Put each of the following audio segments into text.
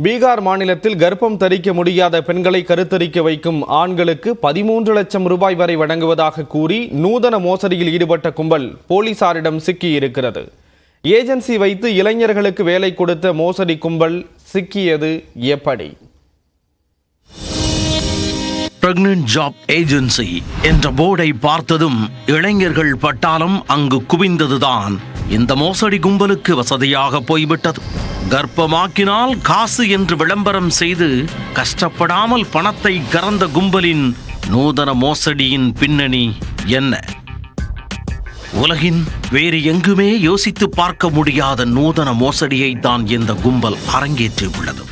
பீகார் மாநிலத்தில் கர்ப்பம் தரிக்க முடியாத பெண்களை கருத்தரிக்க வைக்கும் ஆண்களுக்கு 13 லட்சம் ரூபாய் வரை வழங்குவதாக கூறி நூதன மோசடியில் ஈடுபட்ட கும்பல் போலீசாரிடம் சிக்கியிருக்கிறது. ஏஜென்சி வைத்து இளைஞர்களுக்கு வேலை கொடுத்த மோசடி கும்பல் சிக்கியது எப்படி? பிரெக்னன்ட் ஜாப் ஏஜென்சி என்ற போர்டை பார்த்ததும் இளைஞர்கள் பட்டாளம் அங்கு குவிந்ததுதான் இந்த மோசடி கும்பலுக்கு வசதியாக போய்விட்டது. கர்ப்பமாக்கினால் காசு என்று விளம்பரம் செய்து கஷ்டப்படாமல் பணத்தை கறந்த கும்பலின் நூதன மோசடியின் பின்னணி என்ன? உலகின் வேறு எங்குமே யோசித்து பார்க்க முடியாத நூதன மோசடியை தான் இந்த கும்பல் அரங்கேற்றியுள்ளது.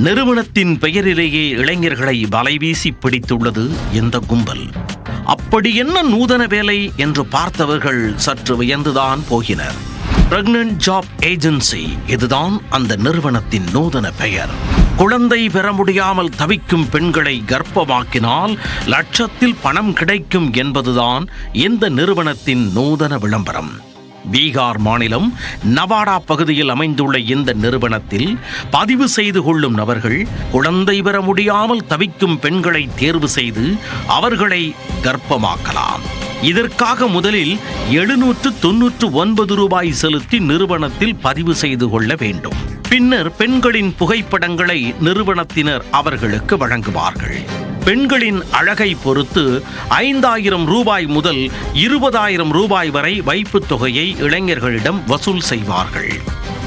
நிறுவனத்தின் பெயரிலேயே இளைஞர்களை வலைவீசி பிடித்துள்ளது இந்த கும்பல். அப்படி என்ன நூதன வேலை என்று பார்த்தவர்கள் சற்று வியந்துதான் போகினர். பிரெக்னன்ட் ஜாப் ஏஜென்சி, இதுதான் அந்த நிறுவனத்தின் நூதன பெயர். குழந்தை பெற முடியாமல் தவிக்கும் பெண்களை கர்ப்பமாக்கினால் லட்சத்தில் பணம் கிடைக்கும் என்பதுதான் இந்த நிறுவனத்தின் நூதன விளம்பரம். பீகார் மாநிலம் நவாடா பகுதியில் அமைந்துள்ள இந்த நிறுவனத்தில் பதிவு செய்து கொள்ளும் நபர்கள் குழந்தை பெற முடியாமல் தவிக்கும் பெண்களை தேர்வு செய்து அவர்களை கர்ப்பமாக்கலாம். இதற்காக முதலில் 799 ரூபாய் செலுத்தி நிறுவனத்தில் பதிவு செய்து கொள்ள வேண்டும். பின்னர் பெண்களின் புகைப்படங்களை நிறுவனத்தினர் அவர்களுக்கு வழங்குவார்கள். பெண்களின் அழகை பொறுத்து 5000 ரூபாய் முதல் 20,000 ரூபாய் வரை வைப்புத் தொகையை இளைஞர்களிடம் வசூல் செய்வார்கள்.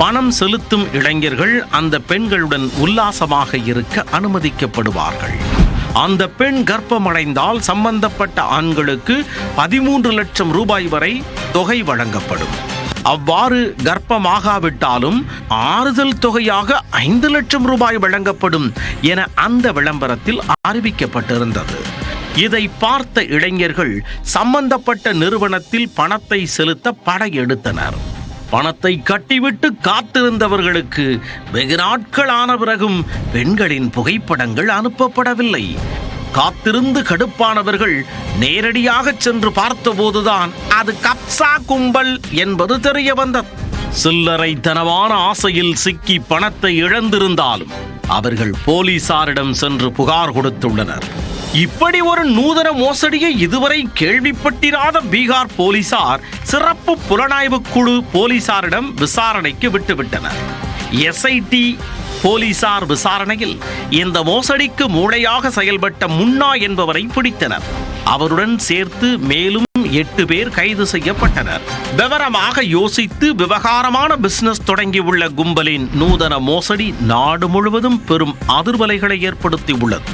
பணம் செலுத்தும் இளைஞர்கள் அந்த பெண்களுடன் உல்லாசமாக இருக்க அனுமதிக்கப்படுவார்கள். அந்த பெண் கர்ப்பமடைந்தால் சம்பந்தப்பட்ட ஆண்களுக்கு 13 லட்சம் ரூபாய் வரை தொகை வழங்கப்படும். அவ்வாறு கர்ப்பமாகாவிட்டாலும் ஆறுதல் தொகையாக 5 லட்சம் ரூபாய் வழங்கப்படும் என அந்த விளம்பரத்தில் அறிவிக்கப்பட்டிருந்தது. இதை பார்த்த இளைஞர்கள் சம்பந்தப்பட்ட நிறுவனத்தில் பணத்தை செலுத்த படையெடுத்தனர். பணத்தை கட்டிவிட்டு காத்திருந்தவர்களுக்கு வெகு நாட்கள் ஆன பிறகும் பெண்களின் புகைப்படங்கள் அனுப்பப்படவில்லை. காத்திருந்து கடுப்பானவர்கள் நேரடியாக சென்று பார்த்தபோதுதான் அது கப்சா கும்பல் என்பது தெரிய வந்தது. சில்லறைத்தனமான ஆசையில் சிக்கி பணத்தை இழந்திருந்தாலும் அவர்கள் போலீசாரிடம் சென்று புகார் கொடுத்துள்ளனர். இப்படி ஒரு நூதன மோசடியை இதுவரை கேள்விப்பட்டிராத பீகார் போலீசார் சிறப்பு புலனாய்வு குழு போலீசாரிடம் விசாரணைக்கு விட்டுவிட்டனர். எஸ்ஐடி போலீசார் விசாரணையில் இந்த மோசடிக்கு மூளையாக செயல்பட்ட முன்னா என்பவரை பிடித்தனர். அவருடன் சேர்த்து மேலும் 8 பேர் கைது செய்யப்பட்டனர். விவரமாக யோசித்து விவகாரமான பிசினஸ் தொடங்கியுள்ள கும்பலின் நூதன மோசடி நாடு முழுவதும் பெரும் அதிர்வலைகளை ஏற்படுத்தியுள்ளது.